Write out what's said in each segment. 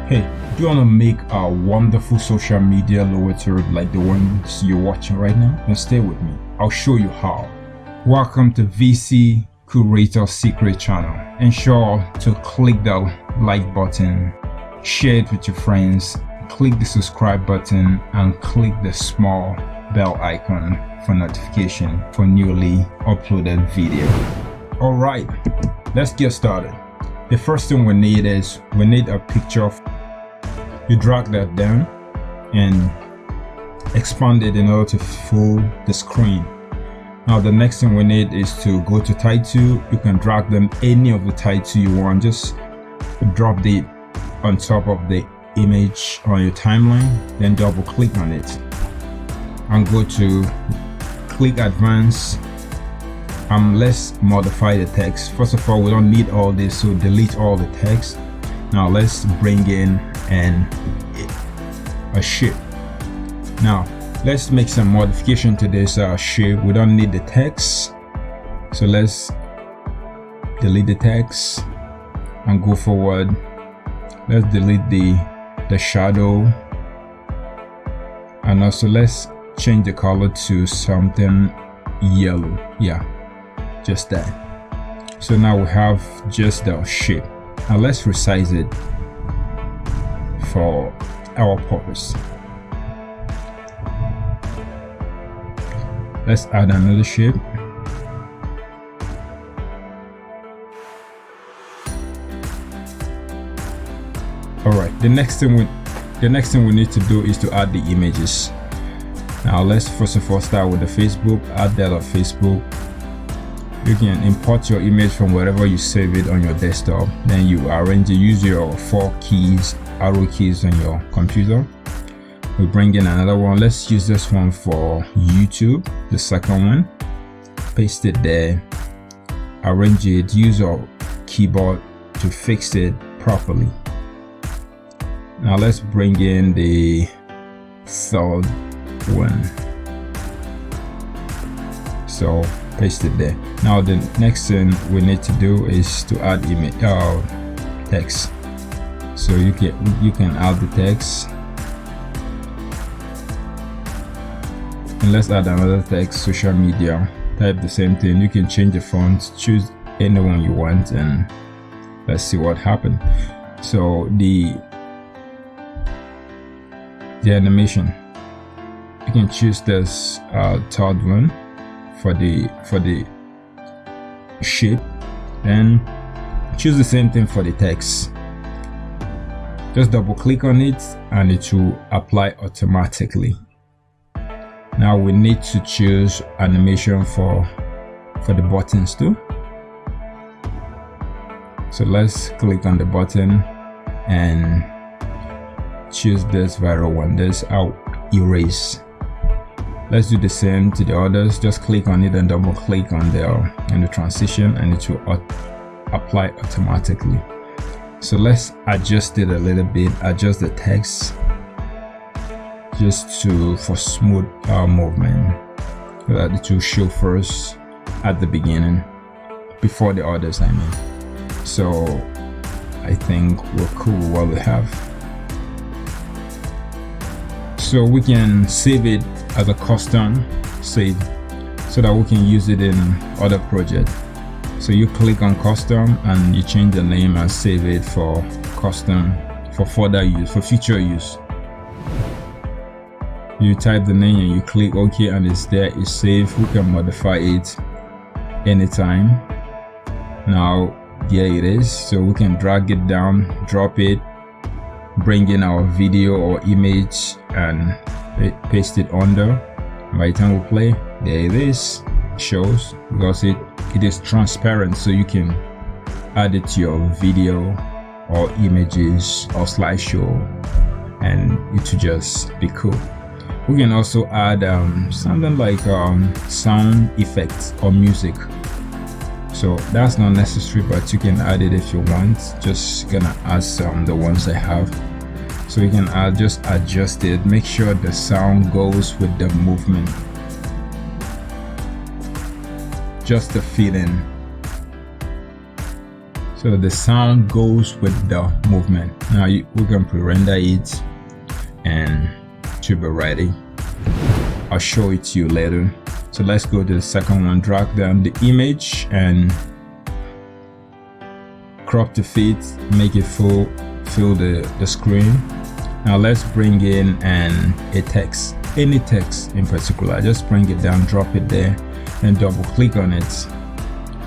Hey, do you want to make a wonderful social media logo like the ones you're watching right now? Then stay with me. I'll show you how. Welcome to VC Curator Secret Channel. Ensure to click the like button, share it with your friends, click the subscribe button, and click the small bell icon for notification for newly uploaded video. Alright, let's get started. The first thing we need is a picture. You drag that down and expand it in order to fill the screen. Now the next thing we need is to go to title. You can drag them any of the title you want. Just drop it on top of the image on your timeline, then double click on it and go to click advance. Let's modify the text. First of all, we don't need all this, so delete all the text. Now let's bring in a shape. Now let's make some modification to this shape. We don't need the text, so let's delete the text and go forward. Let's delete the shadow, and also let's change the color to something yellow. Yeah, just that. So now we have just the shape. Now let's resize it for our purpose. Let's add another shape. Alright, the next thing we need to do is to add the images. Now let's first of all start with the Facebook. Add that on Facebook. You can import your image from wherever you save it on your desktop. Then you arrange it. Use your 4 keys, arrow keys on your computer. We bring in another one. Let's use this one for YouTube, the second one. Paste it there. Arrange it. Use your keyboard to fix it properly. Now let's bring in the third one. So paste it there. Now the next thing we need to do is to add image text. So you can add the text, and let's add another text. Social media. Type the same thing. You can change the font, choose anyone you want, and let's see what happened. So the animation, you can choose this third one for the shape, and choose the same thing for the text. Just double click on it and it will apply automatically. Now we need to choose animation for the buttons too. So let's click on the button and choose this viral one. This out erase. Let's do the same to the others. Just click on it and double click on the transition, and it will apply automatically. So let's adjust it a little bit. Adjust the text just for smooth movement, so that it will show first at the beginning before the others, I mean. So I think we're cool with what we have. So we can save it as a custom save so that we can use it in other projects. So you click on custom and you change the name and save it for custom, for further use, for future use. You type the name and you click OK, and it's there, it's saved. We can modify it anytime. Now there it is. So we can drag it down, drop it, bring in our video or image and paste it under. By the time we play, there it is. It shows, because it is transparent, so you can add it to your video or images or slideshow, and it will just be cool. We can also add something like sound effects or music. So that's not necessary, but you can add it if you want. Just gonna add the ones I have. So you can just adjust it. Make sure the sound goes with the movement. Just the feeling. so the sound goes with the movement. Now we're gonna pre-render it and it should be ready. I'll show it to you later. So let's go to the second one. Drag down the image and crop the fit, make it fill the screen. Now let's bring in a text, any text in particular. Just bring it down, drop it there, and double click on it.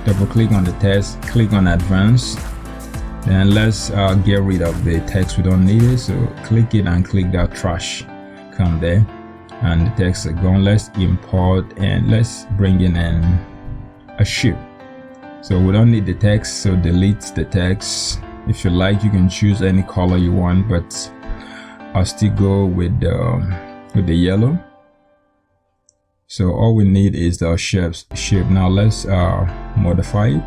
Double click on the text, click on advanced. Then let's get rid of the text, we don't need it. So click it and click that trash, come there, and the text is gone. Let's import and let's bring in a shape. So we don't need the text, so delete the text. If you like, you can choose any color you want, but I'll still go with the yellow. So all we need is the shape. Now let's modify it,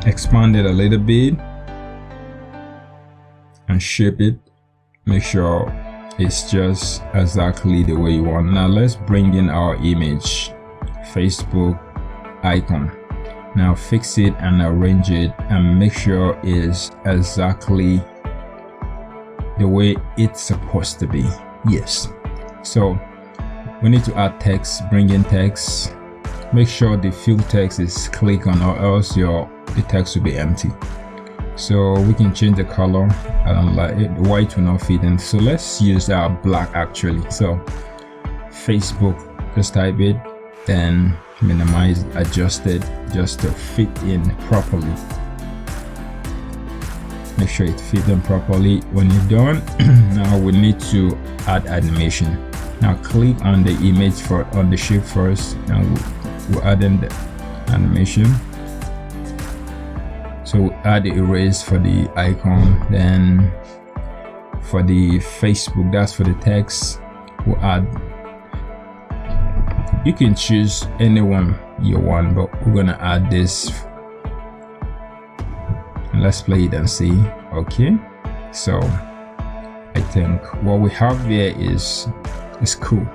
expand it a little bit, and shape it. Make sure it's just exactly the way you want. Now let's bring in our image, Facebook icon. Now fix it and arrange it and make sure it's exactly the way it's supposed to be. Yes. So we need to add text, bring in text. Make sure the fill text is clicked on, or else the text will be empty. So we can change the color. I don't like it, white will not fit in. So let's use our black actually. So Facebook, just type it, then minimize, adjust it just to fit in properly. Make sure it fits in properly. When you're done, now we need to add animation. Now click on the image on the shape first, and we'll add in the animation. So we'll add the erase for the icon. Then for the Facebook, that's for the text, we'll add, you can choose anyone you want, but we're gonna add this. Let's play it and see. Okay, so I think what we have here is cool.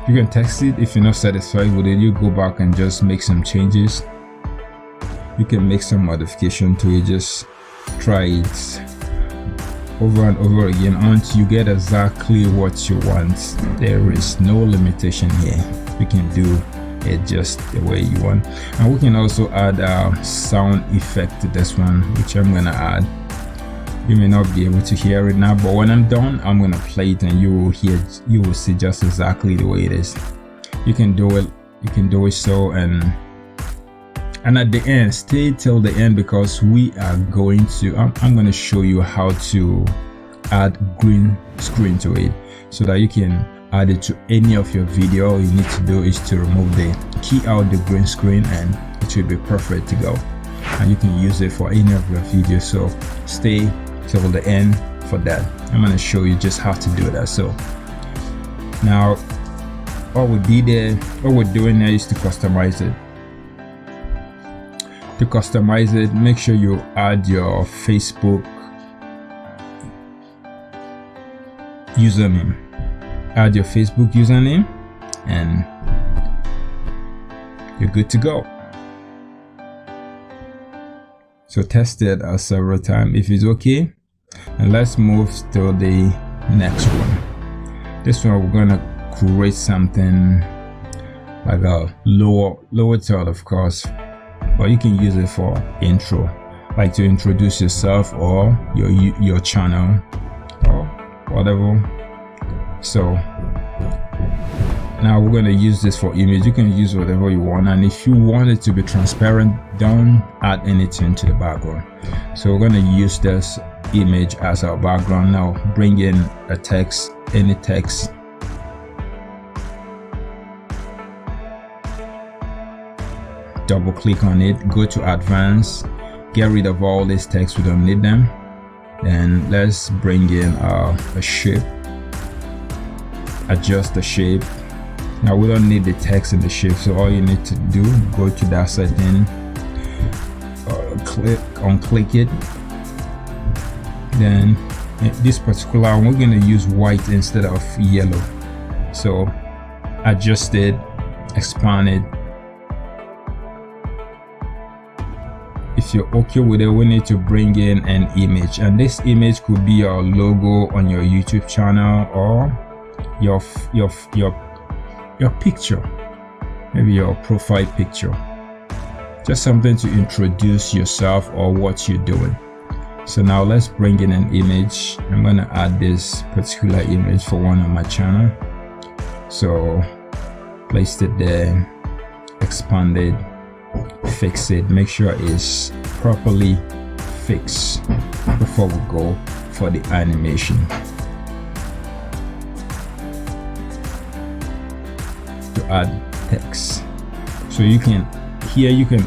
You can text it. If you're not satisfied with it, you go back and just make some changes. You can make some modification to it. Just try it over and over again until you get exactly what you want. There is no limitation here. You can do it just the way you want, and we can also add a sound effect to this one, which I'm gonna add. You may not be able to hear it now, but when I'm done, I'm gonna play it and you will see just exactly the way it is. You can do it so, and at the end, stay till the end, because we are going to I'm going to show you how to add green screen to it, so that you can add it to any of your video. All you need to do is to remove the key out the green screen, and it will be perfect to go, and you can use it for any of your videos. So stay till the end for that. I'm going to show you just how to do that. So now what we're doing now is to customize it. To customize it, make sure you add your Facebook username. Add your Facebook username and you're good to go. So test it several times if it's okay, and let's move to the next one. This one we're gonna create something like a lower third, of course, but you can use it for intro, like to introduce yourself or your channel or whatever. So now we're going to use this for image. You can use whatever you want, and if you want it to be transparent, don't add anything to the background. So we're going to use this image as our background. Now bring in a text, any text. Double click on it, go to advanced, get rid of all this text, we don't need them. Then let's bring in a shape, adjust the shape. Now we don't need the text in the shape, so all you need to do, go to that setting, click it. Then this particular one, we're going to use white instead of yellow. So adjust it, expand it. If you're okay with it, we need to bring in an image, and this image could be your logo on your YouTube channel or your picture, maybe your profile picture, just something to introduce yourself or what you're doing. So now let's bring in an image. I'm going to add this particular image for one on my channel. So place it there, expand it, fix it, make sure it's properly fixed before we go for the animation. To add text, so you can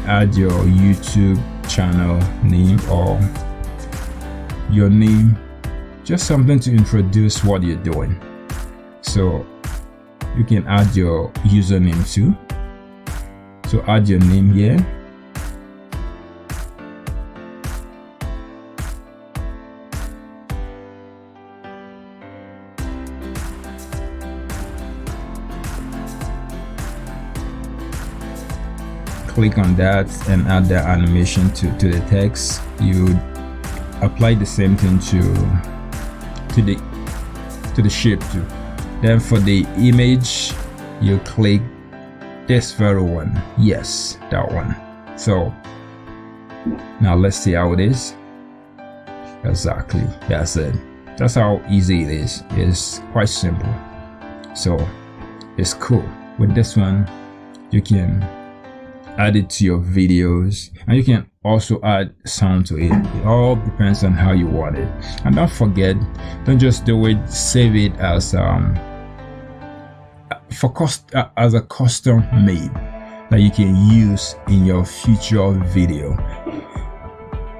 add your YouTube channel name or your name, just something to introduce what you're doing. So you can add your username too. So add your name here. Click on that and add the animation to the text. You apply the same thing to the shape too. Then for the image, you click this very one. Yes, that one. So now let's see how it is. Exactly, that's it. That's how easy it is. It's quite simple. So it's cool. With this one, you can add it to your videos, and you can also add sound to it. It all depends on how you want it. And don't forget, don't just do it, save it as as a custom made that you can use in your future video.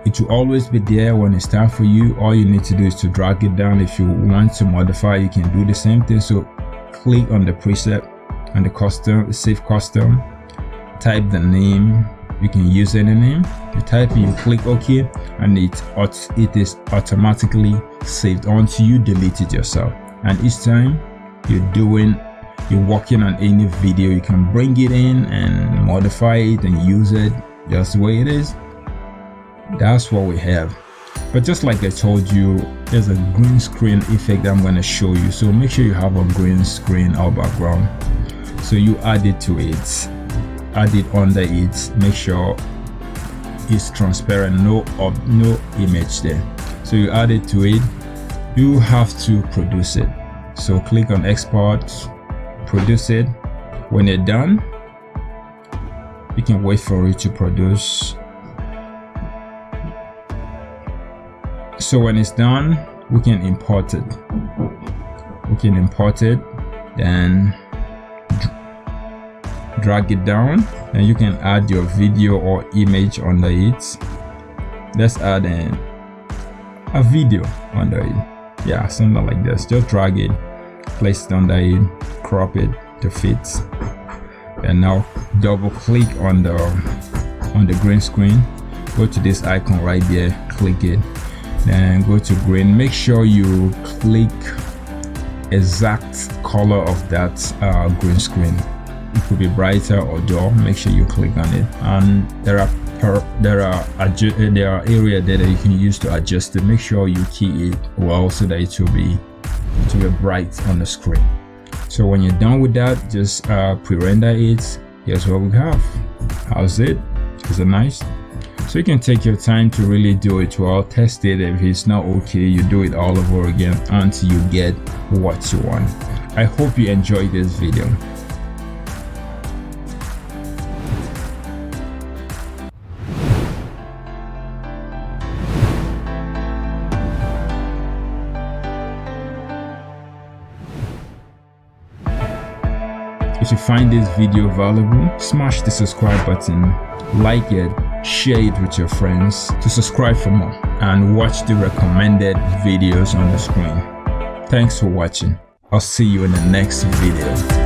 It will always be there when it's time for you. All you need to do is to drag it down. If you want to modify, you can do the same thing. So click on the preset and the custom, save custom, type the name. You can use any name. You type it, you click OK, and it is automatically saved until you delete it yourself. And each time you're working on any video, you can bring it in and modify it and use it just the way it is. That's what we have. But just like I told you, there's a green screen effect I'm going to show you. So make sure you have a green screen or background. So you add it to it, add it under it, make sure it's transparent, no image there. So you add it to it. You have to produce it. So click on export, produce it. When you're done, you can wait for it to produce. So when it's done, we can import it. Then drag it down, and you can add your video or image under it. Let's add a video under it. Yeah, something like this. Just drag it, place it under it, crop it to fit, and now double click on the green screen. Go to this icon right there, click it, then go to green. Make sure you click exact color of that green screen. It could be brighter or dull. Make sure you click on it, and there are areas there that you can use to adjust it. Make sure you key it well so that it will be bright on the screen. So when you're done with that, just pre-render it. Here's what we have. How's it? Is it nice? So you can take your time to really do it well, test it. If it's not okay, you do it all over again until you get what you want. I hope you enjoyed this video. If you find this video valuable, smash the subscribe button, like it, share it with your friends to subscribe for more, and watch the recommended videos on the screen. Thanks for watching. I'll see you in the next video.